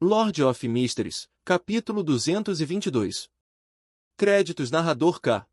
Lord of Mysteries, capítulo 222. Créditos narrador K.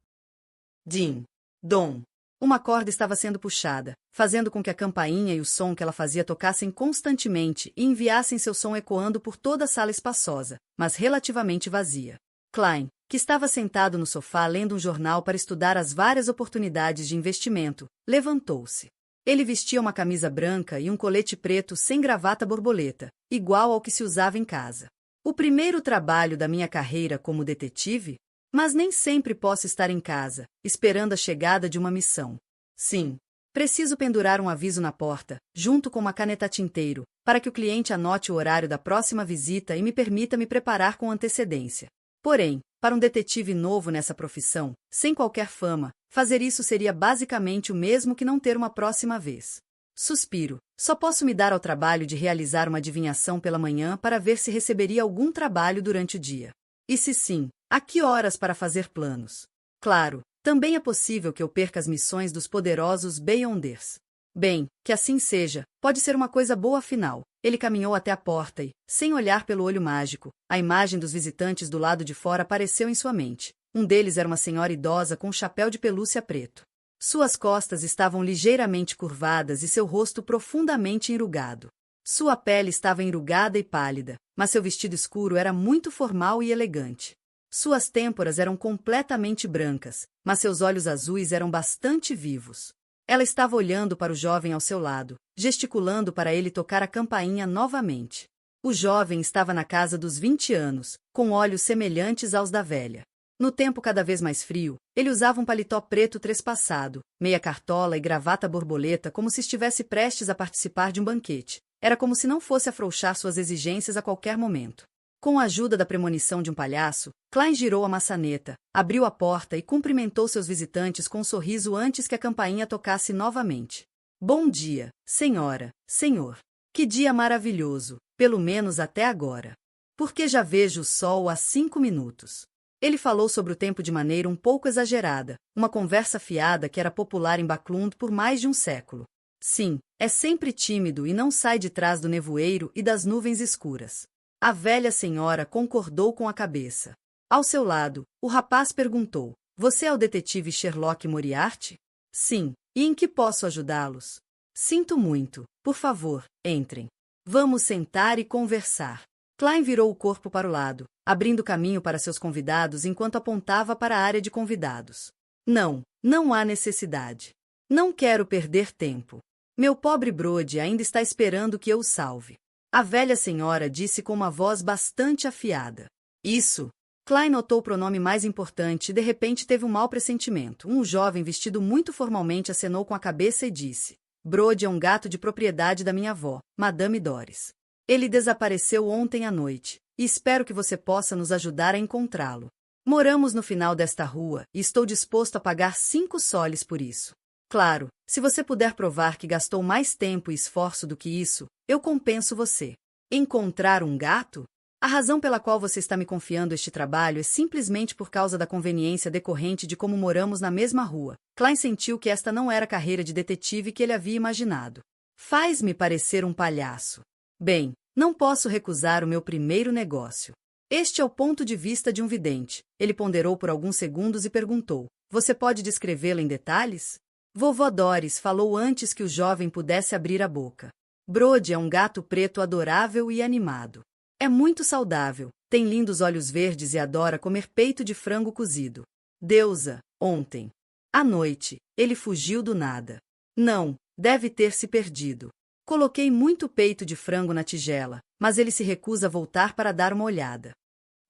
Din. Dom. Uma corda estava sendo puxada, fazendo com que a campainha e o som que ela fazia tocassem constantemente e enviassem seu som ecoando por toda a sala espaçosa, mas relativamente vazia. Klein, que estava sentado no sofá lendo um jornal para estudar as várias oportunidades de investimento, levantou-se. Ele vestia uma camisa branca e um colete preto sem gravata borboleta, igual ao que se usava em casa. O primeiro trabalho da minha carreira como detetive? Mas nem sempre posso estar em casa, esperando a chegada de uma missão. Sim, preciso pendurar um aviso na porta, junto com uma caneta tinteiro, para que o cliente anote o horário da próxima visita e me permita me preparar com antecedência. Porém, para um detetive novo nessa profissão, sem qualquer fama, fazer isso seria basicamente o mesmo que não ter uma próxima vez. Suspiro. Só posso me dar ao trabalho de realizar uma adivinhação pela manhã para ver se receberia algum trabalho durante o dia. E se sim, a que horas para fazer planos? Claro, também é possível que eu perca as missões dos poderosos Beyonders. Bem, que assim seja, pode ser uma coisa boa afinal. Ele caminhou até a porta e, sem olhar pelo olho mágico, a imagem dos visitantes do lado de fora apareceu em sua mente. Um deles era uma senhora idosa com um chapéu de pelúcia preto. Suas costas estavam ligeiramente curvadas e seu rosto profundamente enrugado. Sua pele estava enrugada e pálida, mas seu vestido escuro era muito formal e elegante. Suas têmporas eram completamente brancas, mas seus olhos azuis eram bastante vivos. Ela estava olhando para o jovem ao seu lado, gesticulando para ele tocar a campainha novamente. O jovem estava na casa dos 20 anos, com olhos semelhantes aos da velha. No tempo cada vez mais frio, ele usava um paletó preto trespassado, meia cartola e gravata borboleta como se estivesse prestes a participar de um banquete. Era como se não fosse afrouxar suas exigências a qualquer momento. Com a ajuda da premonição de um palhaço, Klein girou a maçaneta, abriu a porta e cumprimentou seus visitantes com um sorriso antes que a campainha tocasse novamente. Bom dia, senhora, senhor. Que dia maravilhoso, pelo menos até agora. Porque já vejo o sol há 5 minutos. Ele falou sobre o tempo de maneira um pouco exagerada, uma conversa fiada que era popular em Backlund por mais de um século. Sim, é sempre tímido e não sai de trás do nevoeiro e das nuvens escuras. A velha senhora concordou com a cabeça. Ao seu lado, o rapaz perguntou: Você é o detetive Sherlock Moriarty? Sim, e em que posso ajudá-los? Sinto muito, por favor, entrem. Vamos sentar e conversar. Klein virou o corpo para o lado, abrindo caminho para seus convidados enquanto apontava para a área de convidados. Não, não há necessidade. Não quero perder tempo. Meu pobre Brody ainda está esperando que eu o salve. A velha senhora disse com uma voz bastante afiada. Isso. Klein notou o pronome mais importante e de repente teve um mau pressentimento. Um jovem vestido muito formalmente acenou com a cabeça e disse: Brody é um gato de propriedade da minha avó, Madame Doris. Ele desapareceu ontem à noite, e espero que você possa nos ajudar a encontrá-lo. Moramos no final desta rua, e estou disposto a pagar 5 soles por isso. Claro, se você puder provar que gastou mais tempo e esforço do que isso, eu compenso você. Encontrar um gato? A razão pela qual você está me confiando este trabalho é simplesmente por causa da conveniência decorrente de como moramos na mesma rua. Klein sentiu que esta não era a carreira de detetive que ele havia imaginado. Faz-me parecer um palhaço. Bem, não posso recusar o meu primeiro negócio. Este é o ponto de vista de um vidente. Ele ponderou por alguns segundos e perguntou: Você pode descrevê-lo em detalhes? Vovó Doris falou antes que o jovem pudesse abrir a boca. Brody é um gato preto adorável e animado. É muito saudável, tem lindos olhos verdes e adora comer peito de frango cozido. Deusa, ontem. À noite, ele fugiu do nada. Não, deve ter se perdido. Coloquei muito peito de frango na tigela, mas ele se recusa a voltar para dar uma olhada.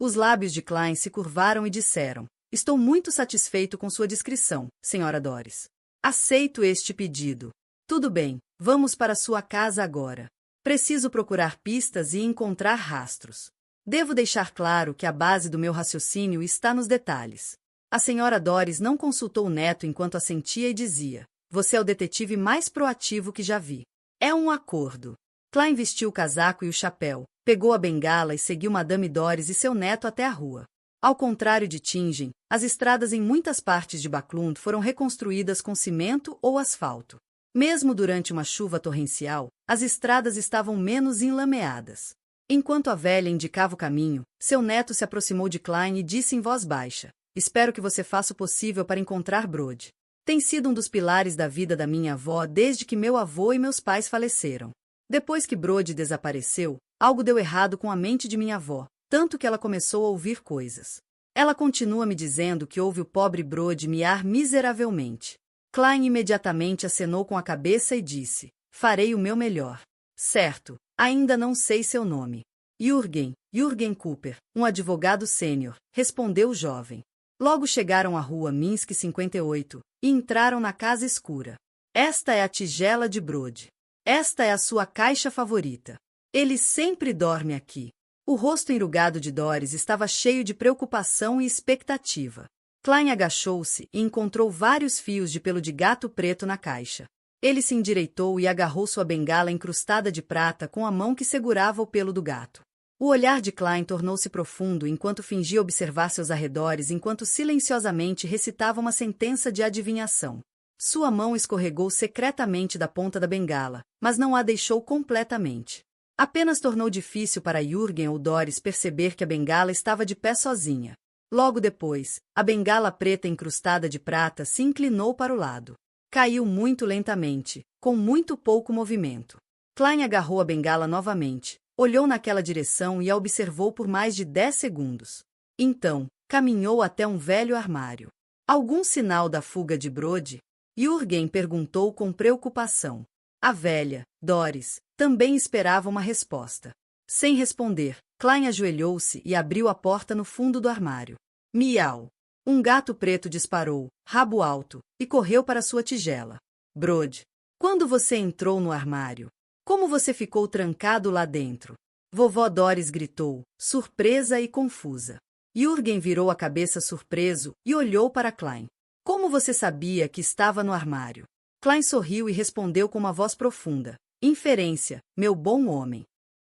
Os lábios de Klein se curvaram e disseram: Estou muito satisfeito com sua descrição, Sra. Doris. Aceito este pedido. Tudo bem, vamos para sua casa agora. Preciso procurar pistas e encontrar rastros. Devo deixar claro que a base do meu raciocínio está nos detalhes. A Sra. Doris não consultou o neto enquanto assentia e dizia: Você é o detetive mais proativo que já vi. É um acordo. Klein vestiu o casaco e o chapéu, pegou a bengala e seguiu Madame Doris e seu neto até a rua. Ao contrário de Tingen, as estradas em muitas partes de Backlund foram reconstruídas com cimento ou asfalto. Mesmo durante uma chuva torrencial, as estradas estavam menos enlameadas. Enquanto a velha indicava o caminho, seu neto se aproximou de Klein e disse em voz baixa: Espero que você faça o possível para encontrar Brode. Tem sido um dos pilares da vida da minha avó desde que meu avô e meus pais faleceram. Depois que Brode desapareceu, algo deu errado com a mente de minha avó, tanto que ela começou a ouvir coisas. Ela continua me dizendo que ouve o pobre Brode miar miseravelmente. Klein imediatamente acenou com a cabeça e disse: Farei o meu melhor. Certo, ainda não sei seu nome. Jürgen Cooper, um advogado sênior, respondeu o jovem. Logo chegaram à rua Minsk 58 e entraram na casa escura. Esta é a tigela de Brode. Esta é a sua caixa favorita. Ele sempre dorme aqui. O rosto enrugado de Doris estava cheio de preocupação e expectativa. Klein agachou-se e encontrou vários fios de pelo de gato preto na caixa. Ele se endireitou e agarrou sua bengala incrustada de prata com a mão que segurava o pelo do gato. O olhar de Klein tornou-se profundo enquanto fingia observar seus arredores enquanto silenciosamente recitava uma sentença de adivinhação. Sua mão escorregou secretamente da ponta da bengala, mas não a deixou completamente. Apenas tornou difícil para Jürgen ou Doris perceber que a bengala estava de pé sozinha. Logo depois, a bengala preta incrustada de prata se inclinou para o lado. Caiu muito lentamente, com muito pouco movimento. Klein agarrou a bengala novamente, olhou naquela direção e a observou por mais de 10 segundos. Então, caminhou até um velho armário. Algum sinal da fuga de Brode? Jürgen perguntou com preocupação. A velha, Doris, também esperava uma resposta. Sem responder, Klein ajoelhou-se e abriu a porta no fundo do armário. Miau! Um gato preto disparou, rabo alto, e correu para sua tigela. Brode, quando você entrou no armário? Como você ficou trancado lá dentro? Vovó Doris gritou, surpresa e confusa. Jürgen virou a cabeça surpreso e olhou para Klein. Como você sabia que estava no armário? Klein sorriu e respondeu com uma voz profunda. Inferência, meu bom homem.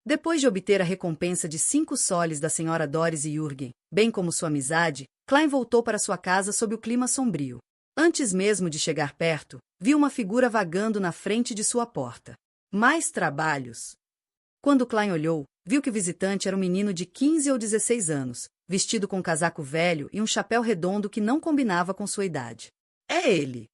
Depois de obter a recompensa de 5 soles da senhora Doris e Jürgen, bem como sua amizade, Klein voltou para sua casa sob o clima sombrio. Antes mesmo de chegar perto, viu uma figura vagando na frente de sua porta. Mais trabalhos. Quando Klein olhou, viu que o visitante era um menino de 15 ou 16 anos, vestido com um casaco velho e um chapéu redondo que não combinava com sua idade. É ele!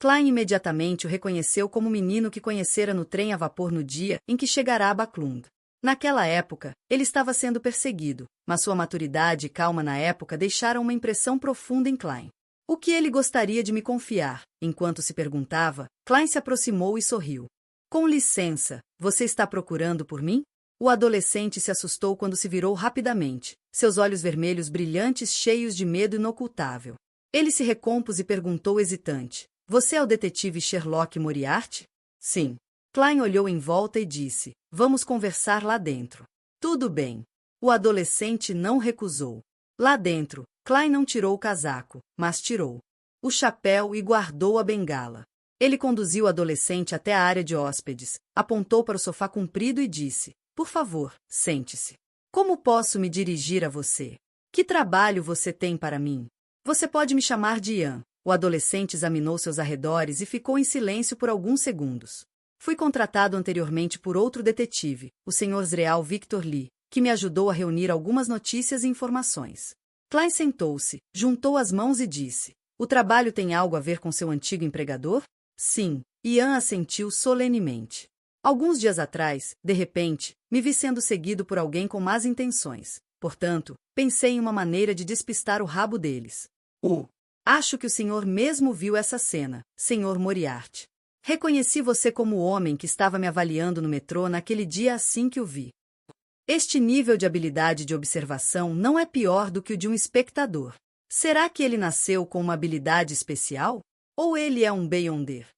Klein imediatamente o reconheceu como o menino que conhecera no trem a vapor no dia em que chegará a Backlund. Naquela época, ele estava sendo perseguido, mas sua maturidade e calma na época deixaram uma impressão profunda em Klein. O que ele gostaria de me confiar? Enquanto se perguntava, Klein se aproximou e sorriu. Com licença, você está procurando por mim? O adolescente se assustou quando se virou rapidamente, seus olhos vermelhos brilhantes cheios de medo inocultável. Ele se recompôs e perguntou hesitante. Você é o detetive Sherlock Moriarty? Sim. Klein olhou em volta e disse, vamos conversar lá dentro. Tudo bem. O adolescente não recusou. Lá dentro, Klein não tirou o casaco, mas tirou o chapéu e guardou a bengala. Ele conduziu o adolescente até a área de hóspedes, apontou para o sofá comprido e disse, por favor, sente-se. Como posso me dirigir a você? Que trabalho você tem para mim? Você pode me chamar de Ian. O adolescente examinou seus arredores e ficou em silêncio por alguns segundos. Fui contratado anteriormente por outro detetive, o Sr. Zreal Victor Lee, que me ajudou a reunir algumas notícias e informações. Klein sentou-se, juntou as mãos e disse, o trabalho tem algo a ver com seu antigo empregador? Sim, Ian assentiu solenemente. Alguns dias atrás, de repente, me vi sendo seguido por alguém com más intenções. Portanto, pensei em uma maneira de despistar o rabo deles. Acho que o senhor mesmo viu essa cena, Sr. Moriarty. Reconheci você como o homem que estava me avaliando no metrô naquele dia assim que o vi. Este nível de habilidade de observação não é pior do que o de um espectador. Será que ele nasceu com uma habilidade especial? Ou ele é um Beyonder?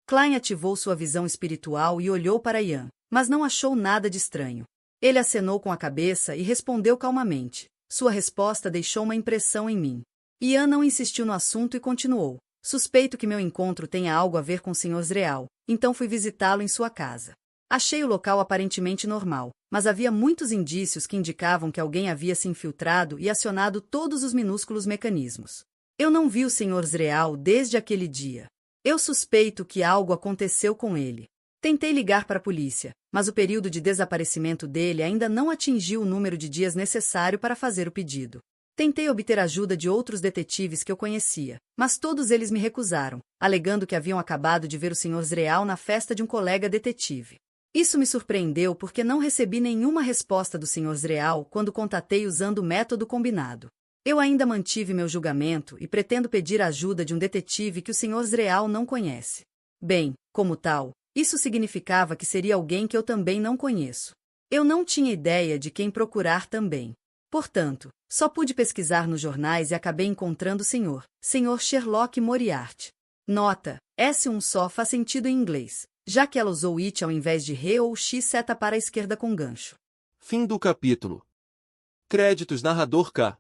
Klein ativou sua visão espiritual e olhou para Ian, mas não achou nada de estranho. Ele acenou com a cabeça e respondeu calmamente. Sua resposta deixou uma impressão em mim. Ian não insistiu no assunto e continuou. Suspeito que meu encontro tenha algo a ver com o Sr. Zreal, então fui visitá-lo em sua casa. Achei o local aparentemente normal, mas havia muitos indícios que indicavam que alguém havia se infiltrado e acionado todos os minúsculos mecanismos. Eu não vi o Sr. Zreal desde aquele dia. Eu suspeito que algo aconteceu com ele. Tentei ligar para a polícia, mas o período de desaparecimento dele ainda não atingiu o número de dias necessário para fazer o pedido. Tentei obter ajuda de outros detetives que eu conhecia, mas todos eles me recusaram, alegando que haviam acabado de ver o Sr. Zreal na festa de um colega detetive. Isso me surpreendeu porque não recebi nenhuma resposta do Sr. Zreal quando contatei usando o método combinado. Eu ainda mantive meu julgamento e pretendo pedir a ajuda de um detetive que o Sr. Zreal não conhece. Bem, como tal, isso significava que seria alguém que eu também não conheço. Eu não tinha ideia de quem procurar também. Portanto, só pude pesquisar nos jornais e acabei encontrando o Sr. Sherlock Moriarty. Nota: S1 só faz sentido em inglês, já que ela usou it ao invés de re ou x seta para a esquerda com gancho. Fim do capítulo. Créditos narrador K.